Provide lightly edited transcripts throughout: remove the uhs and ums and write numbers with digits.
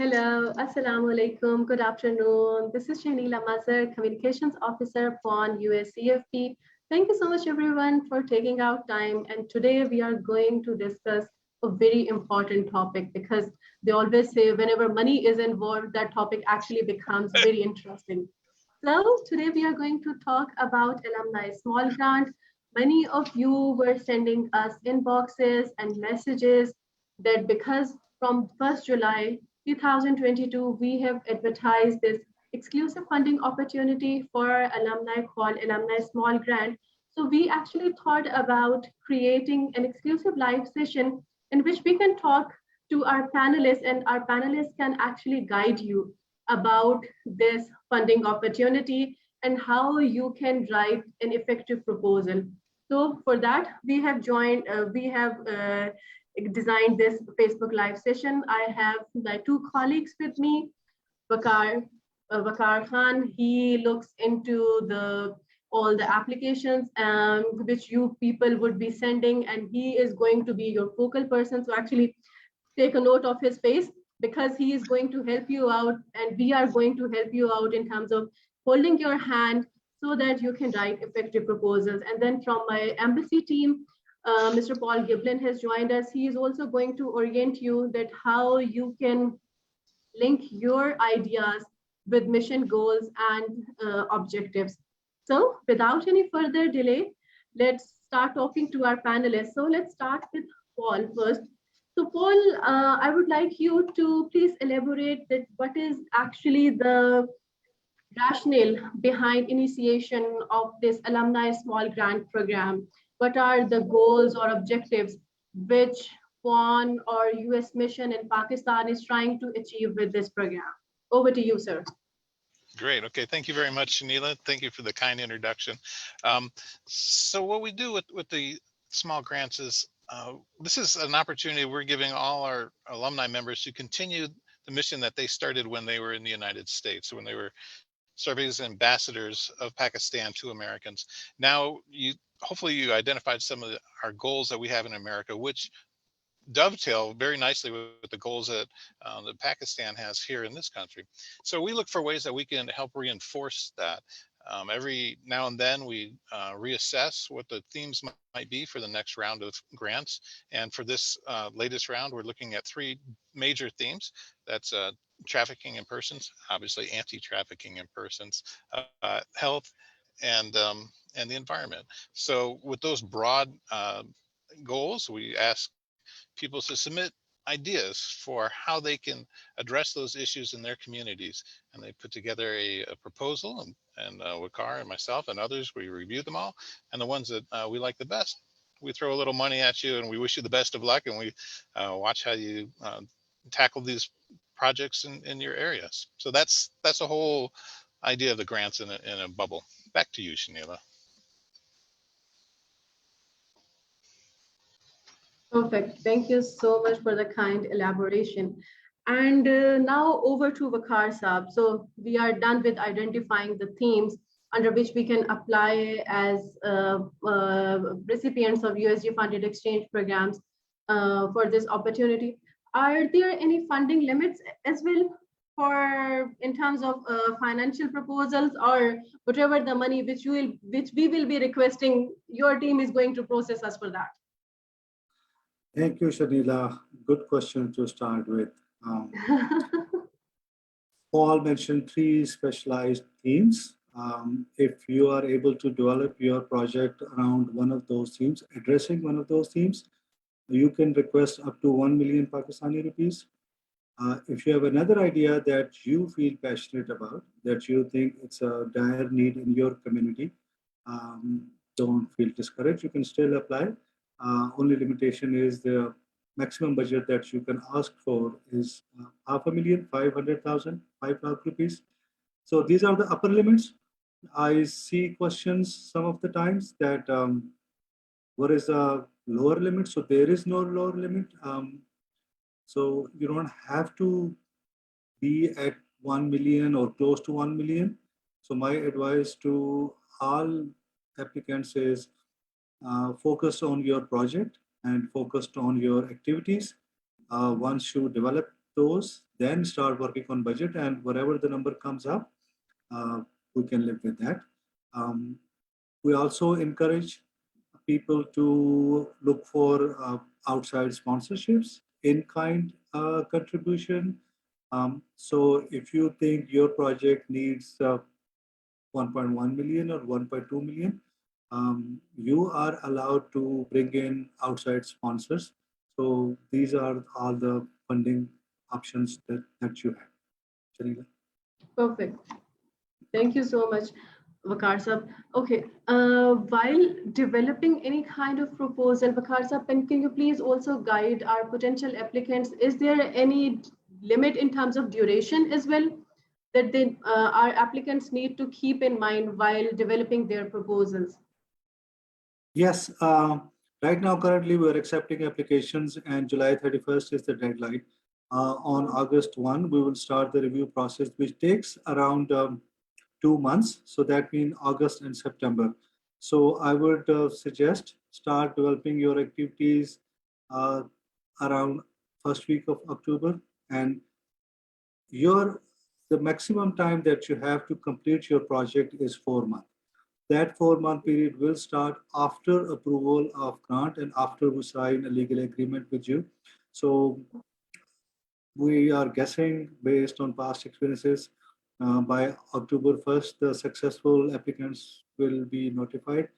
Hello, Assalamu alaikum, good afternoon. This is Shahnila Mazhar, Communications Officer upon US CFP. Thank you so much, everyone, for taking out time. And today we are going to discuss a very important topic because they always say whenever money is involved, that topic actually becomes very interesting. So today we are going to talk about alumni small grant. Many of you were sending us inboxes and messages that because from 1st July 2022, we have advertised this exclusive funding opportunity for alumni called Alumni Small Grant. So we actually thought about creating an exclusive live session in which we can talk to our panelists and our panelists can actually guide you about this funding opportunity and how you can write an effective proposal. So for that, we have designed this Facebook Live session. I have my two colleagues with me, Bakar, Bakar Khan. He looks into the all the applications which you people would be sending, and he is going to be your focal person. So actually, take a note of his face because he is going to help you out and we are going to help you out in terms of holding your hand so that you can write effective proposals. And then from my embassy team, Mr. Paul Giblin has joined us. He is also going to orient you that how you can link your ideas with mission goals and objectives. So without any further delay, let's start talking to our panelists. So let's start with Paul first. So Paul, I would like you to please elaborate that what is actually the rationale behind initiation of this alumni small grant program. What are the goals or objectives which one or US mission in Pakistan is trying to achieve with this program? Over to you, sir. Great. Okay. Thank you very much, Shanila. Thank you for the kind introduction. So what we do with the small grants is this is an opportunity we're giving all our alumni members to continue the mission that they started when they were in the United States, when they were serving as ambassadors of Pakistan to Americans. Now, hopefully you identified some of our goals that we have in America, which dovetail very nicely with the goals that Pakistan has here in this country. So we look for ways that we can help reinforce that. Every now and then we reassess what the themes might be for the next round of grants. And for this latest round, we're looking at three major themes. That's trafficking in persons, obviously anti-trafficking in persons, health, and the environment. So with those broad goals, we ask people to submit ideas for how they can address those issues in their communities. And they put together a proposal, and Wakar and myself and others, we review them all. And the ones that we like the best, we throw a little money at you and we wish you the best of luck, and we watch how you tackle these projects in your areas. So that's a whole idea of the grants in a bubble. Back to you, Shanila. Perfect. Thank you so much for the kind elaboration. And now over to Vakar Saab. So we are done with identifying the themes under which we can apply as recipients of USG funded exchange programs for this opportunity. Are there any funding limits as well for in terms of financial proposals or whatever the money which we will be requesting, your team is going to process us for that? Thank you, Shanila. Good question to start with. Paul mentioned three specialized themes. If you are able to develop your project around one of those themes, addressing one of those themes, you can request up to 1 million Pakistani rupees. If you have another idea that you feel passionate about, that you think it's a dire need in your community, don't feel discouraged. You can still apply. Only limitation is the maximum budget that you can ask for is 500,000, 500,000, 5 lakh rupees. So these are the upper limits. I see questions some of the times that what is the lower limit? So there is no lower limit. So you don't have to be at 1 million or close to 1 million. So my advice to all applicants is focus on your project and focused on your activities. Once you develop those, then start working on budget, and whatever the number comes up, uh, we can live with that. Um, we also encourage people to look for outside sponsorships, in kind contribution. So if you think your project needs 1.1 million or 1.2 million, you are allowed to bring in outside sponsors. So these are all the funding options that you have. Sharila? Perfect. Thank you so much, Vakar Sab. Okay, while developing any kind of proposal, Vakar Sab, can you please also guide our potential applicants? Is there any limit in terms of duration as well that our applicants need to keep in mind while developing their proposals? Yes, right now, currently, we're accepting applications, and July 31st is the deadline. On August 1, we will start the review process, which takes around 2 months. So that means August and September. So I would suggest start developing your activities uh, around first week of October, and your the maximum time that you have to complete your project is 4 months. That 4 month period will start after approval of grant and after we sign a legal agreement with you. So we are guessing based on past experiences, by October 1st, the successful applicants will be notified,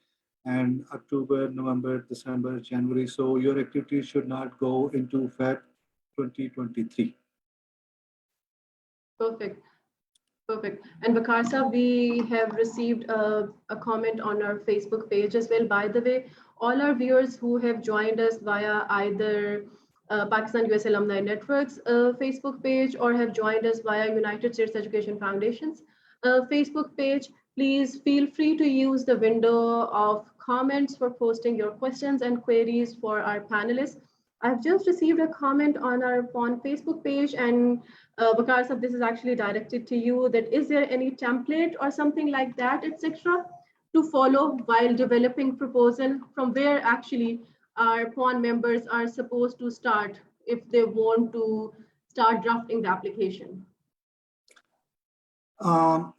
and October, November, December, January. So your activities should not go into Feb 2023. Perfect. Perfect. And Vakarsa, we have received a comment on our Facebook page as well. By the way, all our viewers who have joined us via either Pakistan-U.S. Alumni Network's Facebook page or have joined us via United States Education Foundation's Facebook page, please feel free to use the window of comments for posting your questions and queries for our panelists. I've just received a comment on our Facebook page, and Bakar Sab, this is actually directed to you. That is there any template or something like that, etc., to follow while developing proposal? From where actually our PON members are supposed to start if they want to start drafting the application?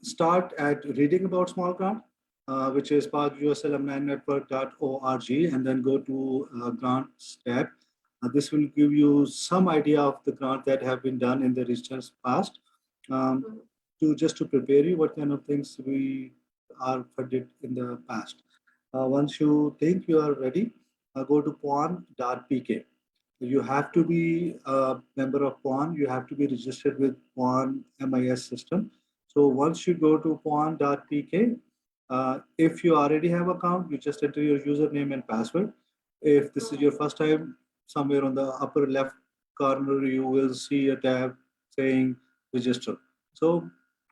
Start at reading about small grant, which is pakusalumninetwork.org, and then go to grants tab. This will give you some idea of the grant that have been done in the recent past, to just to prepare you what kind of things we are funded in the past. Once you think you are ready, go to pon.pk. You have to be a member of PON. You have to be registered with PON MIS system. So once you go to pon.pk, if you already have account, you just enter your username and password. If this is your first time, somewhere on the upper left corner, you will see a tab saying register. So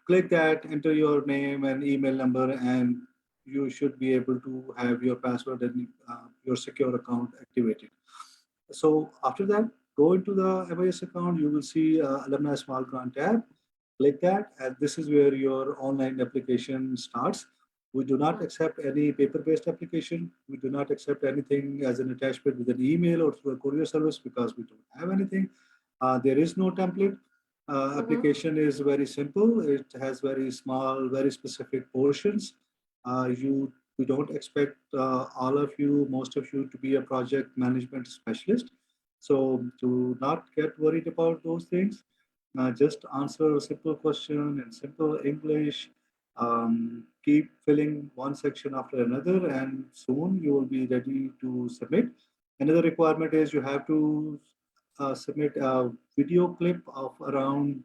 click that, enter your name and email number, and you should be able to have your password and your secure account activated. So after that, go into the MIS account, you will see Alumni Small Grant tab. Click that, and this is where your online application starts. We do not accept any paper-based application. We do not accept anything as an attachment with an email or through a courier service because we don't have anything. There is no template. Application is very simple. It has very small, very specific portions. We don't expect all of you, most of you, to be a project management specialist. So do not get worried about those things. Just answer a simple question in simple English. Keep filling one section after another, and soon you will be ready to submit. Another requirement is you have to submit a video clip of around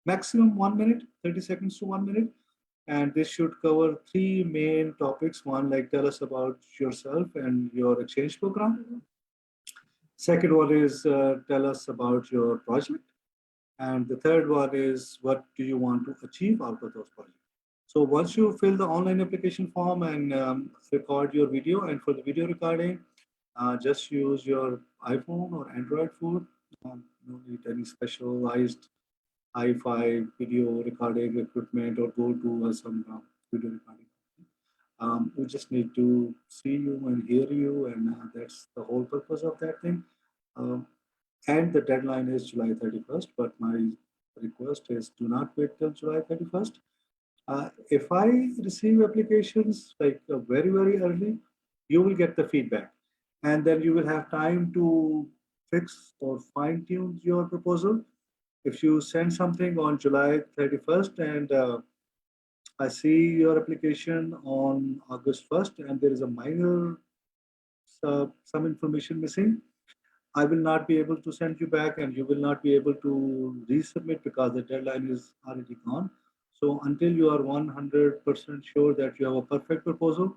maximum 1 minute, 30 seconds to 1 minute. And this should cover three main topics. One, like tell us about yourself and your exchange program. Second one is tell us about your project. And the third one is what do you want to achieve out of those projects. So once you fill the online application form and record your video, and for the video recording, just use your iPhone or Android phone. No need any specialized hi-fi video recording equipment or go to some video recording. We just need to see you and hear you, and that's the whole purpose of that thing. Um, and the deadline is July 31st, but my request is do not wait till July 31st. If I receive applications like very, very early, you will get the feedback. And then you will have time to fix or fine tune your proposal. If you send something on July 31st and I see your application on August 1st and there is a minor, some information missing, I will not be able to send you back and you will not be able to resubmit because the deadline is already gone. So until you are 100% sure that you have a perfect proposal,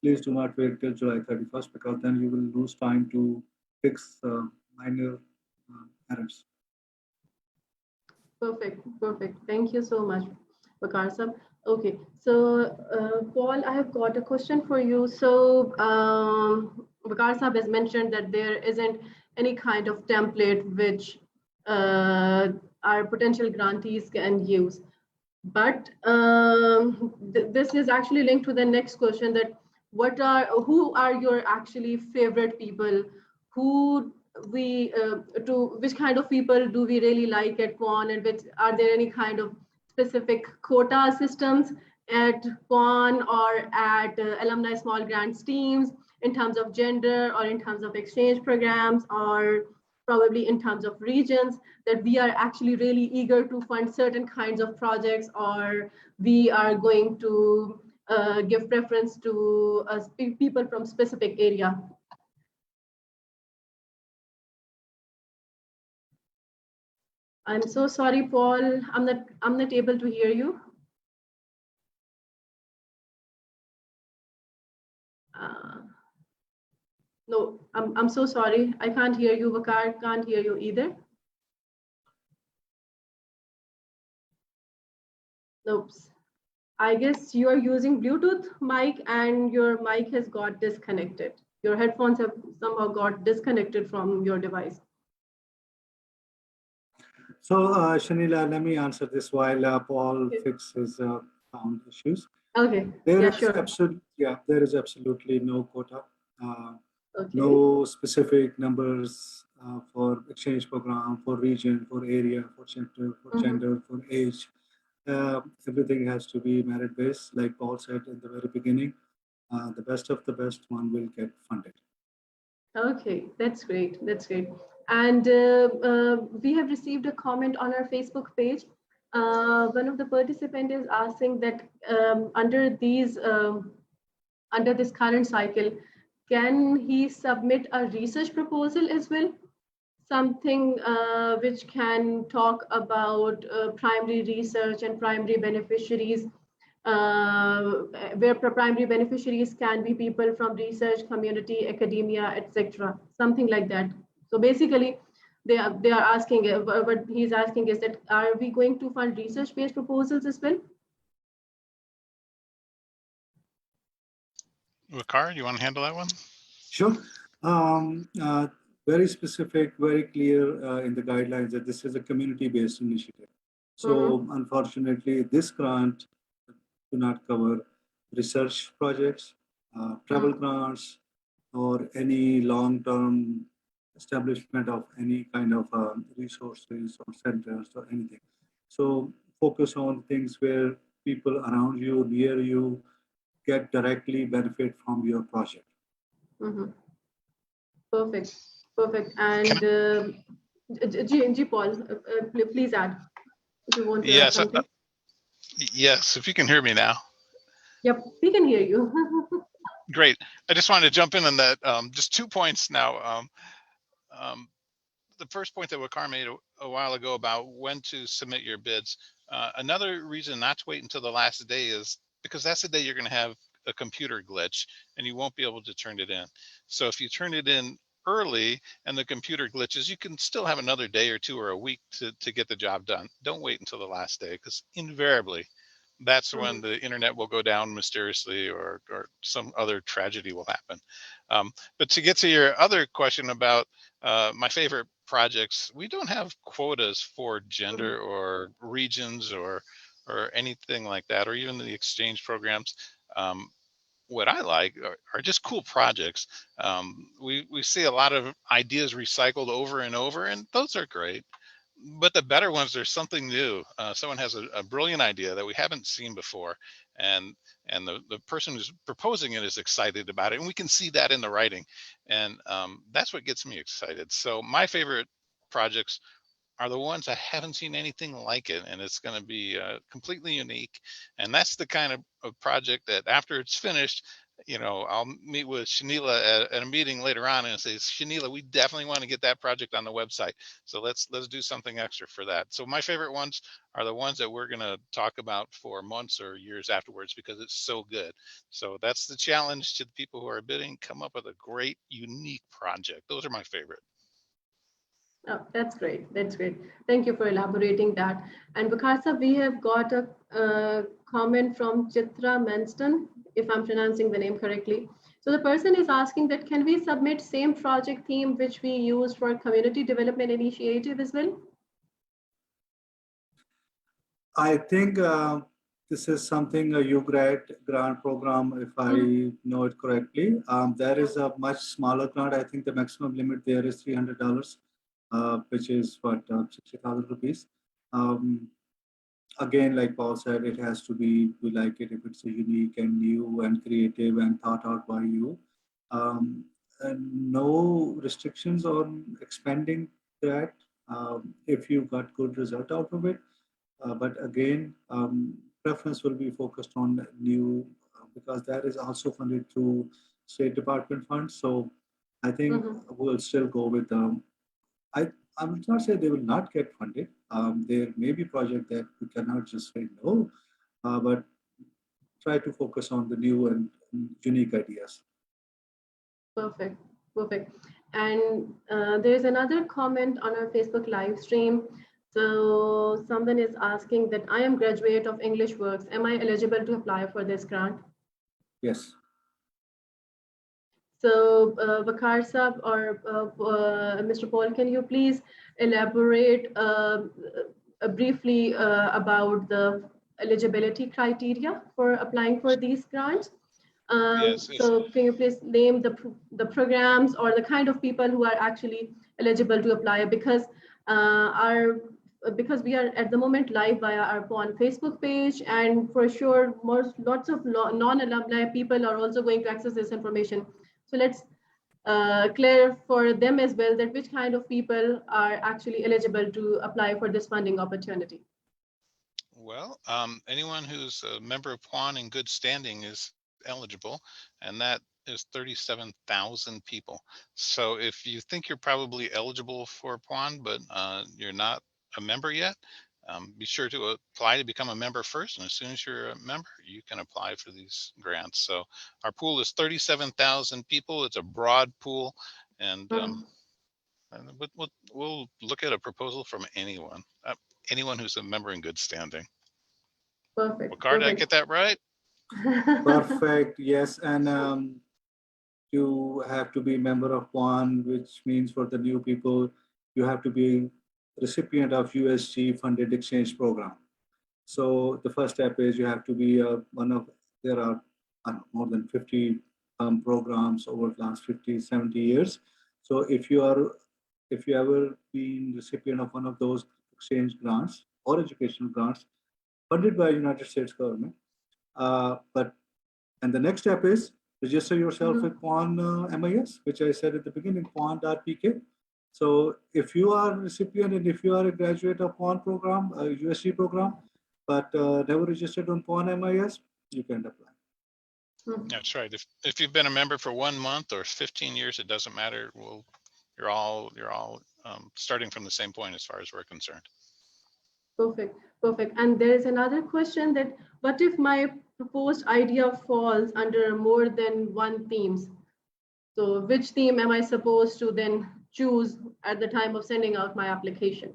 please do not wait till July 31st because then you will lose time to fix minor errors. Perfect, perfect. Thank you so much, Bakar sir. Okay, so Paul, I have got a question for you. So Bakar sir has mentioned that there isn't any kind of template which our potential grantees can use. But this is actually linked to the next question, that who are your actually favorite people, who we to which kind of people do we really like at PON, and which are there any kind of specific quota systems at PON or at alumni small grants teams in terms of gender or in terms of exchange programs or probably in terms of regions, that we are actually really eager to fund certain kinds of projects, or we are going to give preference to people from specific area. I'm so sorry, Paul. I'm not able to hear you. No, I'm so sorry. I can't hear you. Vakar can't hear you either. Nope. I guess you are using Bluetooth mic and your mic has got disconnected. Your headphones have somehow got disconnected from your device. So, Shanila, let me answer this while Paul fixes sound issues. Okay. There yeah, is sure. there is absolutely no quota, Okay. no specific numbers for exchange program, for region, for area, for sector, for gender, for age. Everything has to be merit based, like Paul said in the very beginning. The best of the best one will get funded. Okay, that's great. That's great. And we have received a comment on our Facebook page. One of the participants is asking that under this current cycle, can he submit a research proposal as well? Something which can talk about primary research and primary beneficiaries, where primary beneficiaries can be people from research community, academia, etc. Something like that. So basically, they are asking, what he's asking is that, are we going to fund research-based proposals as well? Wakar, you want to handle that one? Sure. Very specific, very clear in the guidelines that this is a community-based initiative. So unfortunately, this grant do not cover research projects, travel grants, or any long-term establishment of any kind of resources or centers or anything. So focus on things where people around you, near you, get directly benefit from your project. Perfect, perfect. And G Paul, please add if you want to add Yes, something. yes. If you can hear me now. Yep, we can hear you. Great. I just wanted to jump in on that. Just 2 points now. The first point that Wakar made a while ago about when to submit your bids. Another reason not to wait until the last day is because that's the day you're going to have a computer glitch and you won't be able to turn it in. So if you turn it in early and the computer glitches, you can still have another day or two or a week to get the job done. Don't wait until the last day, because invariably that's when the internet will go down mysteriously, or some other tragedy will happen. But to get to your other question about my favorite projects, we don't have quotas for gender or regions or anything like that, or even the exchange programs. what I like are just cool projects. We see a lot of ideas recycled over and over, and those are great. But the better ones, there's something new. Someone has a brilliant idea that we haven't seen before, and the person who's proposing it is excited about it, and we can see that in the writing, and that's what gets me excited. So my favorite projects are the ones I haven't seen anything like it, and it's going to be completely unique. And that's the kind of project that after it's finished, I'll meet with Shanila at a meeting later on and say, Shanila, we definitely want to get that project on the website. So let's do something extra for that. So my favorite ones are the ones that we're going to talk about for months or years afterwards because it's so good. So that's the challenge to the people who are bidding. Come up with a great, unique project. Those are my favorite. Oh, that's great. That's great. Thank you for elaborating that. And Vikarsa, we have got a comment from Chitra Manston, if I'm pronouncing the name correctly. So the person is asking that can we submit same project theme which we use for community development initiative as well? I think this is something a UGRAD grant program, if I know it correctly. There is a much smaller grant. I think the maximum limit there is $300, which is what, 60,000 rupees. Again, like Paul said, it has to be, we like it if it's a unique and new and creative and thought out by you. And no restrictions on expanding that if you got good result out of it. But again, preference will be focused on new because that is also funded through State Department funds. So I think we'll still go with I will not say they will not get funded. There may be projects that we cannot just say no, but try to focus on the new and unique ideas. Perfect, perfect. And there's another comment on our Facebook live stream. So someone is asking that I am graduate of English Works. Am I eligible to apply for this grant? Yes. So Vakar Sab or Mr. Paul, can you please elaborate briefly about the eligibility criteria for applying for these grants? Yes. So can you please name the programs or the kind of people who are actually eligible to apply? Because because we are at the moment live via our PON Facebook page, and for sure, lots of non-alumni people are also going to access this information. So let's clear for them as well that which kind of people are actually eligible to apply for this funding opportunity. Well, anyone who's a member of PWAN in good standing is eligible, and that is 37,000 people. So if you think you're probably eligible for PWAN, but you're not a member yet, be sure to apply to become a member first. And as soon as you're a member, you can apply for these grants. So our pool is 37,000 people. It's a broad pool, and we'll look at a proposal from anyone who's a member in good standing. Perfect. Wakar, did I get that right? Perfect. Yes. And you have to be member of one, which means for the new people, you have to be recipient of USG funded exchange program. So the first step is you have to be one of, there are more than 50 programs over the last 50, 70 years. So if you ever been recipient of one of those exchange grants or educational grants funded by United States government, but and the next step is register yourself with PON MIS, which I said at the beginning, PON.pk. So if you are a recipient and if you are a graduate of PON program, USC program, but never registered on PON MIS, you can apply. That's right. If you've been a member for 1 month or 15 years, it doesn't matter. You're all starting from the same point as far as we're concerned. Perfect, perfect. And there is another question that what if my proposed idea falls under more than one themes? So which theme am I supposed to then choose at the time of sending out my application?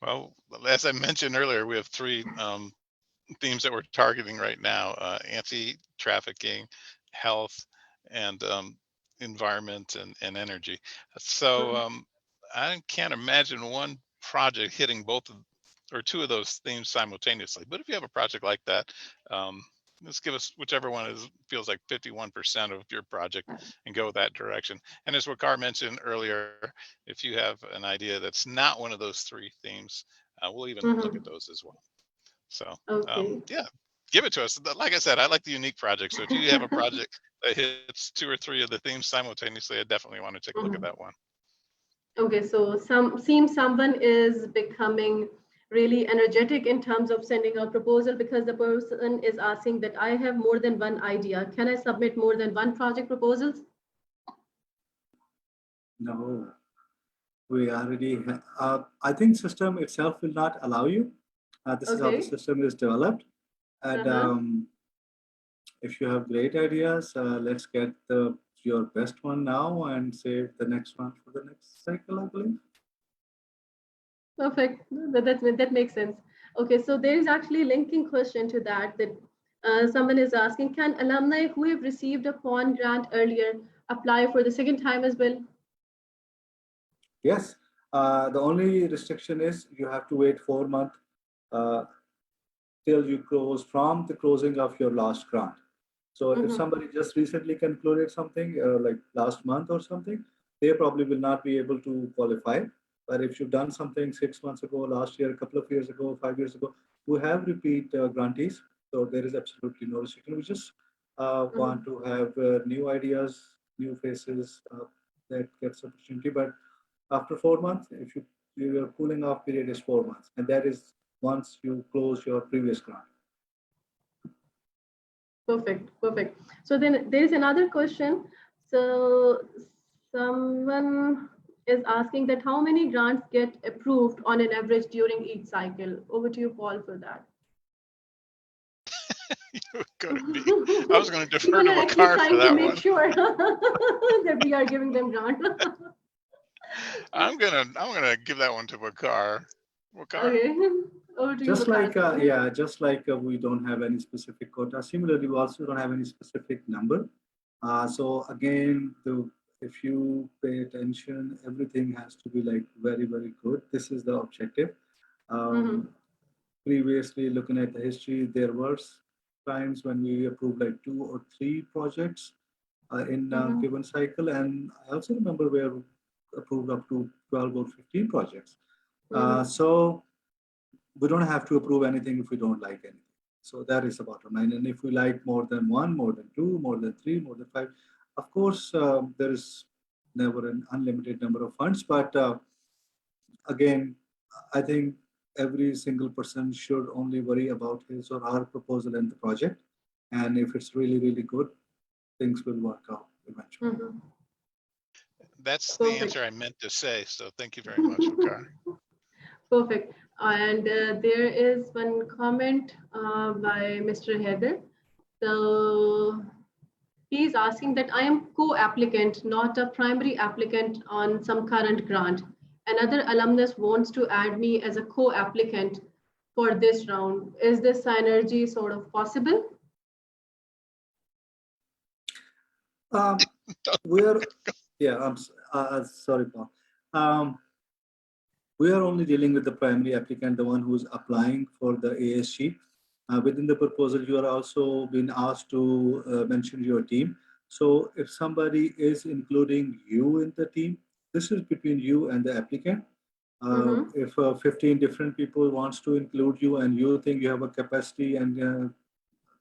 Well, as I mentioned earlier, we have three themes that we're targeting right now: anti-trafficking, health, and environment and energy. So I can't imagine one project hitting both or two of those themes simultaneously. But if you have a project like that, Let's give us whichever one feels like 51% of your project and go that direction. And as Wakar mentioned earlier, if you have an idea that's not one of those three themes, we'll even look at Mm-hmm. those as well. So Okay. yeah, give it to us. Like I said, I like the unique project. So if you have a project that hits two or three of the themes simultaneously, I definitely want to take a look at that Mhm. one. Okay, so seems someone is becoming really energetic in terms of sending out proposal because the person is asking that I have more than one idea. Can I submit more than one project proposals? No, we already. I think system itself will not allow you. This is how the Okay. system is developed, and Uh-huh. if you have great ideas, let's get your best one now and save the next one for the next cycle, I believe. Perfect. That makes sense. Okay, so there is actually a linking question to that someone is asking, can alumni who have received a PON grant earlier apply for the second time as well? Yes. The only restriction is you have to wait 4 months uh, till you close from the closing of your last grant. So if Mm-hmm. somebody just recently concluded something like last month or something, they probably will not be able to qualify. But if you've done something 6 months ago, last year, a couple of years ago, 5 years ago, we have repeat grantees. So there is absolutely no restriction. We just want Mm-hmm. to have new ideas, new faces that gets opportunity. But after 4 months, if your cooling off period is 4 months, and that is once you close your previous grant. Perfect, perfect. So then there is another question. So someone is asking that how many grants get approved on an average during each cycle? Over to you, Paul, for that. You go to me. I was going to No, defer to no, a actually car for trying to that make one. sure that we are giving them grant. I'm gonna give that one to Wakar. Wakar. Okay, over to you, Just like, Vikas. yeah, just like we don't have any specific quota. Similarly, we also don't have any specific number. So again, if you pay attention, everything has to be like very, very good. This is the objective. Mm-hmm, Um, Previously, looking at the history, there were times when we approved like 2 or 3 projects in a mm-hmm, given cycle, and I also remember we have approved up to 12 or 15 projects. mm-hmm. So we don't have to approve anything if we don't like anything. So that is the bottom line. And if we like more than one, more than two, more than three, more than five, of course, there is never an unlimited number of funds. But again, I think every single person should only worry about his or her proposal and the project. And if it's really, really good, things will work out eventually. Mm-hmm. That's the Perfect. answer I meant to say. So thank you very much, Wakar. Perfect. And there is one comment by Mr. Heather. So he's asking that I am co-applicant, not a primary applicant on some current grant. Another alumnus wants to add me as a co-applicant for this round. Is this synergy sort of possible? Um, we're, yeah, sorry, Paul. Um, we are only dealing with the primary applicant, the one who is applying for the ASG. Within the proposal, you are also being asked to mention your team. So if somebody is including you in the team, this is between you and the applicant. Mm-hmm. If 15 different people wants to include you and you think you have a capacity and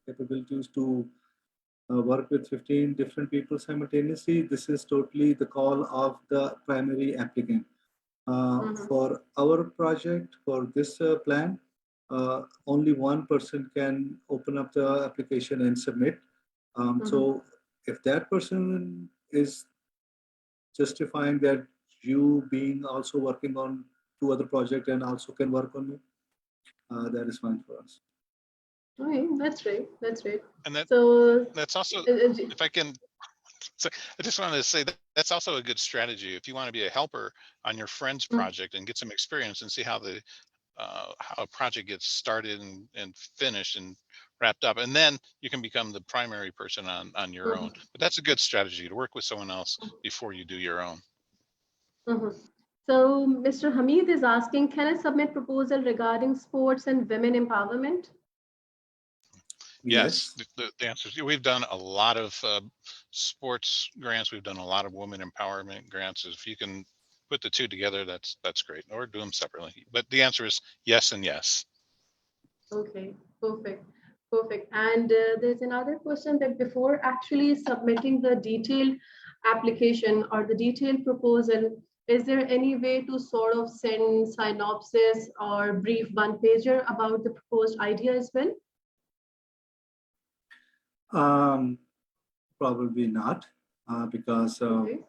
capabilities to work with 15 different people simultaneously, this is totally the call of the primary applicant. Mm-hmm. For our project, for this plan, only one person can open up the application and submit. Mm-hmm. So if that person is justifying that you being also working on 2 other projects and also can work on it, that is fine for us. Okay, that's right. That's right. And So, that's also, uh, if I can, so I just wanted to say that that's also a good strategy. If you want to be a helper on your friend's mm, project and get some experience and see how a project gets started and finished and wrapped up, and then you can become the primary person on your own. mhm, But that's a good strategy to work with someone else before you do your own. mhm. So, Mr. Hamid is asking, can I submit proposal regarding sports and women empowerment? Yes, Yes. the answer is we've done a lot of sports grants. We've done a lot of women empowerment grants. If you can put the two together, that's great, or do them separately. But the answer is yes and yes. Okay, perfect. Perfect. And there's another question that before actually submitting the detailed application or the detailed proposal, is there any way to sort of send synopsis or brief one pager about the proposed idea as well? Um, Probably not, because Okay.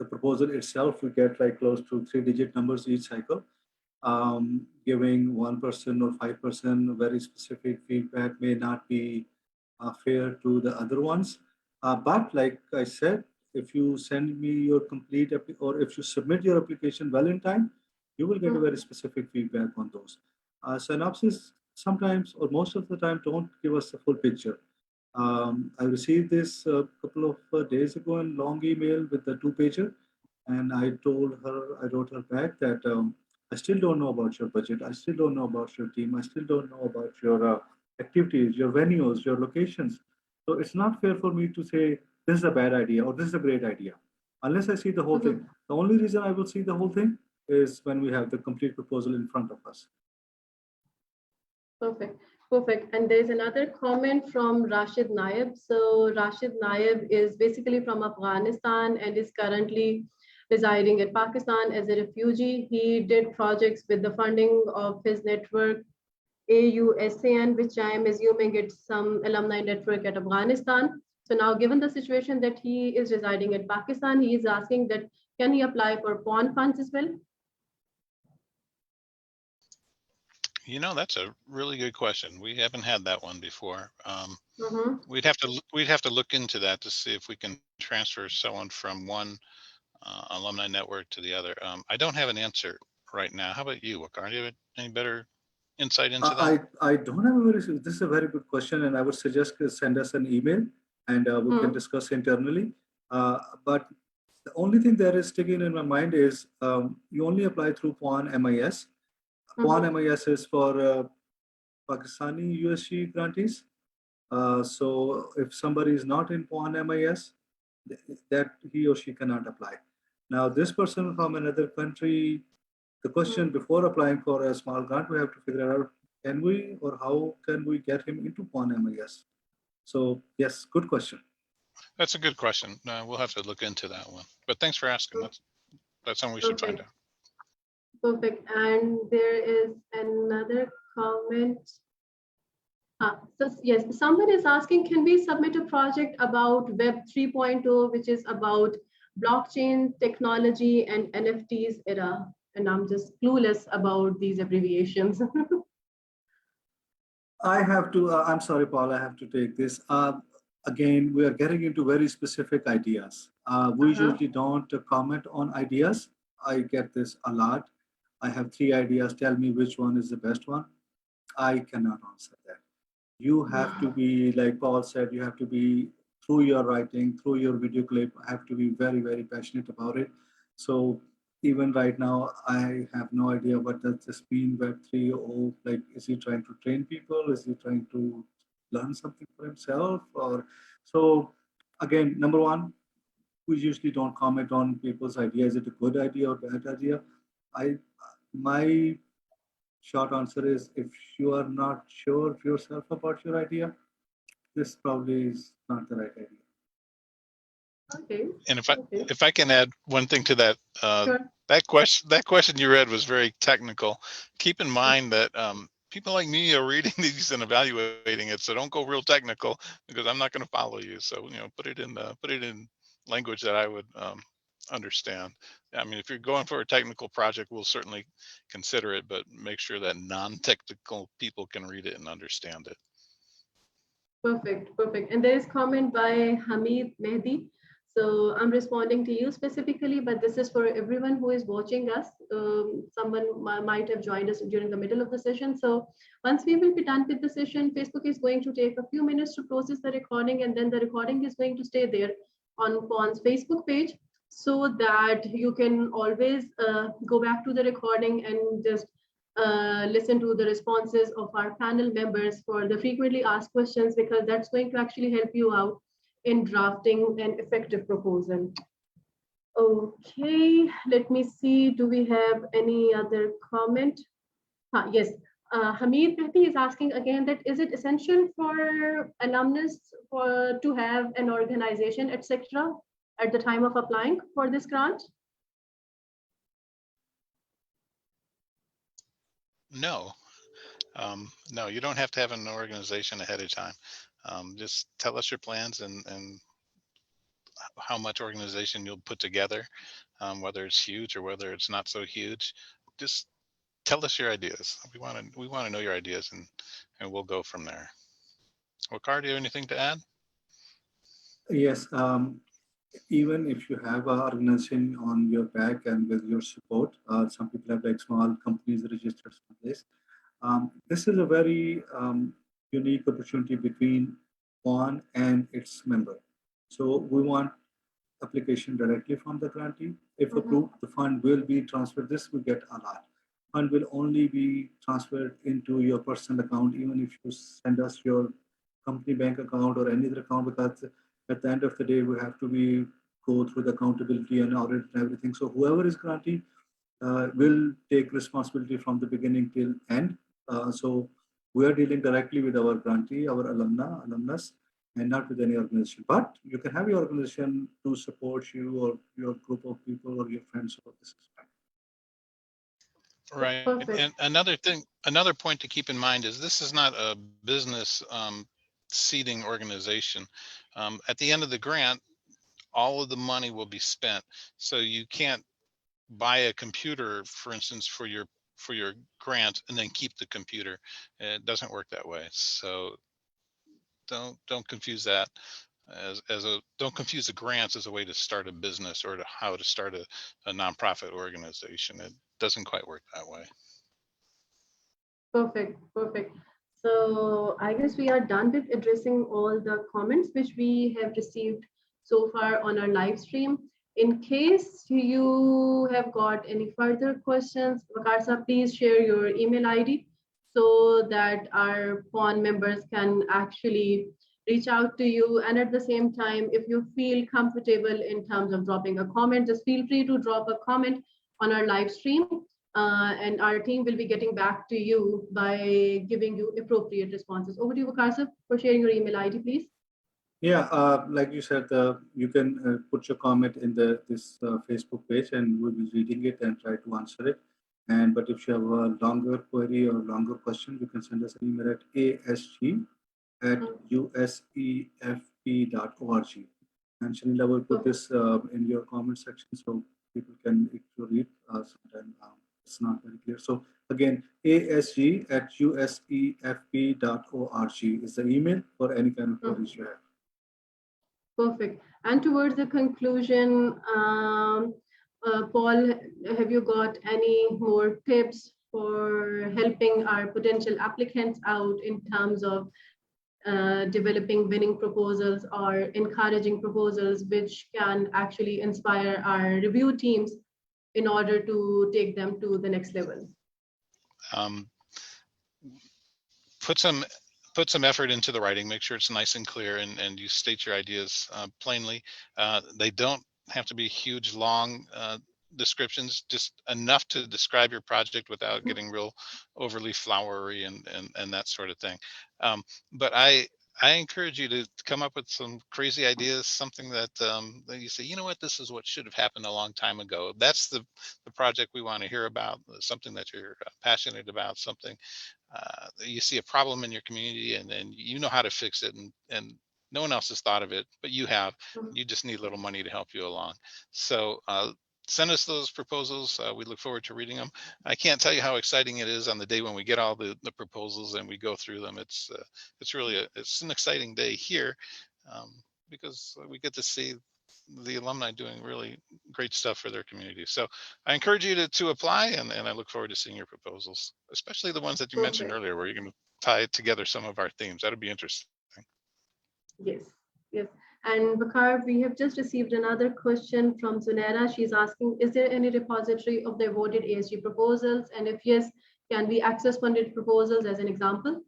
the proposal itself we get like close to 3-digit numbers each cycle. Giving 1% or 5% very specific feedback may not be fair to the other ones. But like I said, if you send me your or if you submit your application well in time, you will get a very Mhm. specific feedback on those. Synopsis sometimes or most of the time don't give us the full picture. I received this a couple of days ago in long email with the two-pager, and I wrote her back that I still don't know about your budget. I still don't know about your team. I still don't know about your activities, your venues, your locations. So it's not fair for me to say this is a bad idea or this is a great idea unless I see the whole thing. Mhm. The only reason I will see the whole thing is when we have the complete proposal in front of us. Perfect. Perfect. And there's another comment from Rashid Naib. So Rashid Naib is basically from Afghanistan and is currently residing in Pakistan as a refugee. He did projects with the funding of his network AUSAN, which I am assuming it's some alumni network at Afghanistan. So now, given the situation that he is residing in Pakistan, he is asking that can he apply for pawn funds as well? That's a really good question. We haven't had that one before. Mm-hmm. We'd have to look into that to see if we can transfer someone from one alumni network to the other. I don't have an answer right now. How about you, Wakar? Do you have any better insight into that? I don't have a very, this is a very good question, and I would suggest to send us an email and we can Mm-hmm. discuss internally. But the only thing that is sticking in my mind is you only apply through PWAN MIS. PWAN Mm-hmm. MIS is for Pakistani-U.S. grantees. So if somebody is not in PWAN MIS, that he or she cannot apply. Now, this person from another country, the question before applying for a small grant, we have to figure out can we or how can we get him into PWAN MIS? So yes, good question. That's a good question. We'll have to look into that one. But thanks for asking. That's something we should find Perfect. out. Perfect. And there is another comment. So yes, someone is asking, can we submit a project about Web 3.0, which is about blockchain technology and NFTs era? And I'm just clueless about these abbreviations. I have to, I'm sorry, Paul, I have to take this. Again, we are getting into very specific ideas. We Uh-huh. usually don't comment on ideas. I get this a lot. I have 3 ideas. Tell me which one is the best one. I cannot answer that. You have to be, like Paul said, you have to be through your writing, through your video clip, have to be very, very passionate about it. So even right now, I have no idea what does this mean, Web 3.0. Like, is he trying to train people? Is he trying to learn something for himself? Or so again, number one, we usually don't comment on people's idea. Is it a good idea or bad idea? I my short answer is if you are not sure of yourself about your idea, this probably is not the right idea. Okay. And if I Okay. if I can add one thing to that, Sure. that question you read was very technical. Keep in mind that people like me are reading these and evaluating it, so don't go real technical because I'm not going to follow you. So put it in language that I would understand. I mean, if you're going for a technical project, we'll certainly consider it, but make sure that non-technical people can read it and understand it. Perfect, perfect. And there is comment by Hamid Mehdi. So I'm responding to you specifically, but this is for everyone who is watching us. Someone might have joined us during the middle of the session. So once we will be done with the session, Facebook is going to take a few minutes to process the recording, and then the recording is going to stay there on Pon's Facebook page so that you can always go back to the recording and just listen to the responses of our panel members for the frequently asked questions, because that's going to actually help you out in drafting an effective proposal. Okay, let me see. Do we have any other comment? Yes, Hamid Mehdi is asking again that is it essential for alumnus to have an organization, etc., at the time of applying for this grant? No, no, you don't have to have an organization ahead of time. Just tell us your plans and how much organization you'll put together, whether it's huge or whether it's not so huge. Just tell us your ideas. We want to know your ideas, and we'll go from there. Wakar, do you have anything to add? Yes, even if you have an organization on your back and with your support, some people have like small companies registered someplace. This is a very unique opportunity between one and its member. So we want application directly from the grantee. If approved, the fund will be transferred. This will get a lot. Fund will only be transferred into your personal account, even if you send us your company bank account or any other account, because at the end of the day, we have to go through the accountability and audit and everything. So whoever is grantee will take responsibility from the beginning till end. So we are dealing directly with our grantee, our alumnus, and not with any organization. But you can have your organization to support you or your group of people or your friends. So this is fine. Right. Perfect. And another point to keep in mind is this is not a business seeding organization. At the end of the grant, all of the money will be spent. So you can't buy a computer, for instance, for your grant and then keep the computer. It doesn't work that way. So don't confuse that don't confuse the grants as a way to start a business or to how to start a nonprofit organization. It doesn't quite work that way. Perfect, perfect. So I guess we are done with addressing all the comments which we have received so far on our live stream. In case you have got any further questions, Vakarsa, please share your email ID so that our PON members can actually reach out to you. And at the same time, if you feel comfortable in terms of dropping a comment, just feel free to drop a comment on our live stream. And our team will be getting back to you by giving you appropriate responses. Over to you, Vakarsa, for sharing your email ID, please. Yeah, like you said, you can put your comment in this Facebook page, and we'll be reading it and try to answer it. And but if you have a longer query or longer question, you can send us an email at asg@usefp.org. And Shanila will put this in your comment section so people can read. Sometimes it's not very clear. So again, asg@usefp.org is the email for any kind of queries you have. Perfect. And towards the conclusion, Paul, have you got any more tips for helping our potential applicants out in terms of developing winning proposals or encouraging proposals which can actually inspire our review teams in order to take them to the next level? Put some effort into the writing. Make sure it's nice and clear, and you state your ideas plainly. They don't have to be huge, long descriptions, just enough to describe your project without getting real overly flowery and that sort of thing. But I encourage you to come up with some crazy ideas, something that you say, you know what, this is what should have happened a long time ago. That's the project we want to hear about, something that you're passionate about, something you see a problem in your community and then you know how to fix it, and no one else has thought of it, but you have. You just need a little money to help you along. So send us those proposals. We look forward to reading them. I can't tell you how exciting it is on the day when we get all the proposals and we go through them. It's really it's an exciting day here because we get to see the alumni doing really great stuff for their community. So I encourage you to apply, and I look forward to seeing your proposals, especially the ones that you mentioned earlier, where you're going to tie together some of our themes. That'll be interesting. Yes, yes. And Bakar, we have just received another question from Zunaira. She's asking, is there any repository of the awarded ASG proposals? And if yes, can we access funded proposals as an example?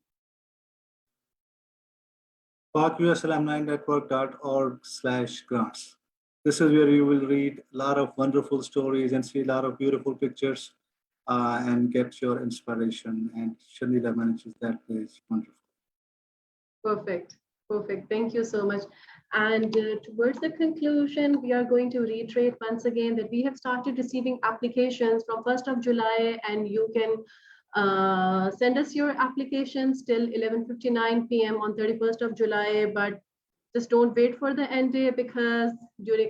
Pak-US Alumni Network.org/grants. This is where you will read a lot of wonderful stories and see a lot of beautiful pictures and get your inspiration. And Shanila manages that page. Wonderful. Perfect. Perfect. Thank you so much. And towards the conclusion, we are going to reiterate once again that we have started receiving applications from 1st of July, and you can send us your applications till 11:59 p.m. on 31st of July. But just don't wait for the end day, because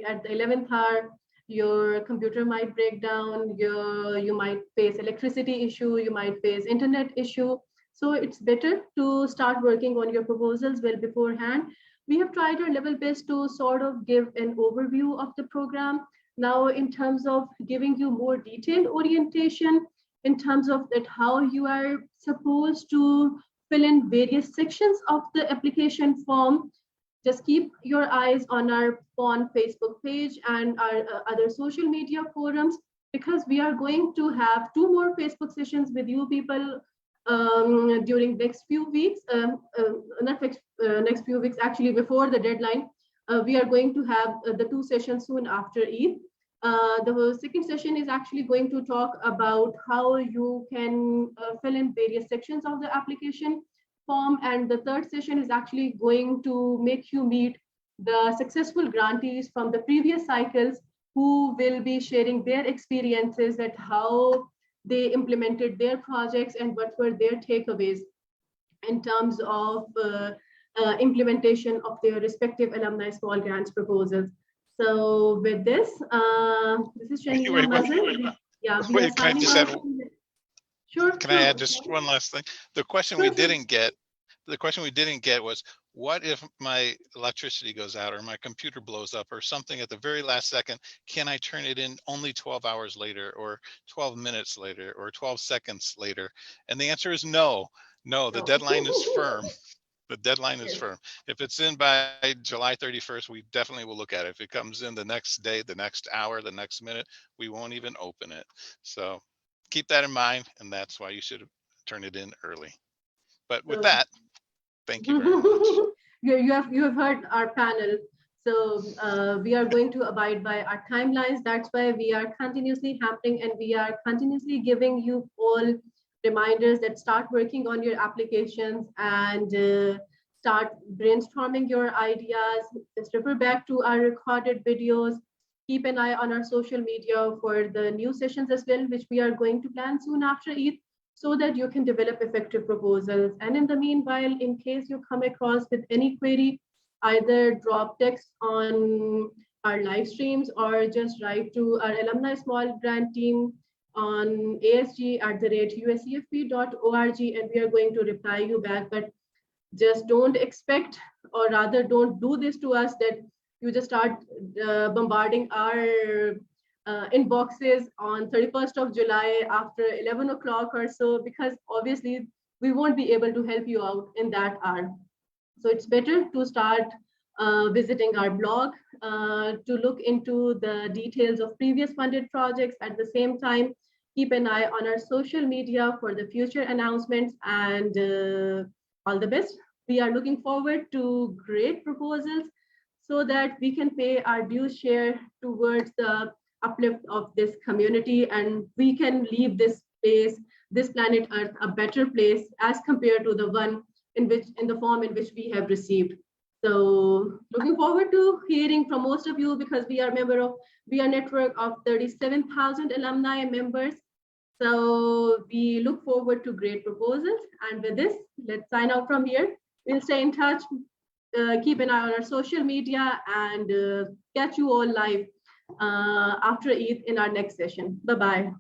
at the 11th hour, your computer might break down, you might face electricity issue, you might face internet issue. So it's better to start working on your proposals well beforehand. We have tried our level best to sort of give an overview of the program. Now, in terms of giving you more detailed orientation, in terms of that how you are supposed to fill in various sections of the application form, just keep your eyes on our PON Facebook page and our other social media forums, because we are going to have 2 more Facebook sessions with you people during next few weeks, not next few weeks, actually before the deadline. We are going to have the 2 sessions soon after Eid. The second session is actually going to talk about how you can fill in various sections of the application form, and the third session is actually going to make you meet the successful grantees from the previous cycles, who will be sharing their experiences at how they implemented their projects and what were their takeaways in terms of implementation of their respective alumni small grants proposals. So with this is Shanila Mazhar. Yeah, we are Wait, can I signing just add? off. Sure. Can I add just one last thing? The question we didn't get, was, what if my electricity goes out or my computer blows up or something at the very last second? Can I turn it in only 12 hours later or 12 minutes later or 12 seconds later? And the answer is no. No, the deadline is firm. The deadline is firm. If it's in by July 31st, we definitely will look at it. If it comes in the next day, the next hour, the next minute, we won't even open it. So keep that in mind, and that's why you should turn it in early. But with that, thank you very much. You have heard our panel. So we are going to abide by our timelines. That's why we are continuously happening, and we are continuously giving you all reminders that start working on your applications and start brainstorming your ideas. Just refer back to our recorded videos. Keep an eye on our social media for the new sessions as well, which we are going to plan soon after Eid, so that you can develop effective proposals. And in the meanwhile, in case you come across with any query, either drop text on our live streams or just write to our alumni small grant team on asg@uscfp.org, and we are going to reply you back. But just don't expect, or rather don't do this to us, that you just start bombarding our inboxes on 31st of July after 11 o'clock or so, because obviously we won't be able to help you out in that hour. So it's better to start visiting our blog to look into the details of previous funded projects. At the same time, keep an eye on our social media for the future announcements, and all the best. We are looking forward to great proposals so that we can pay our due share towards the uplift of this community, and we can leave this place, this planet Earth, a better place as compared to the one in the form in which we have received. So looking forward to hearing from most of you, because we are a network of 37,000 alumni members. So we look forward to great proposals. And with this, let's sign out from here. We'll stay in touch. Keep an eye on our social media, and catch you all live after Eid in our next session. Bye-bye.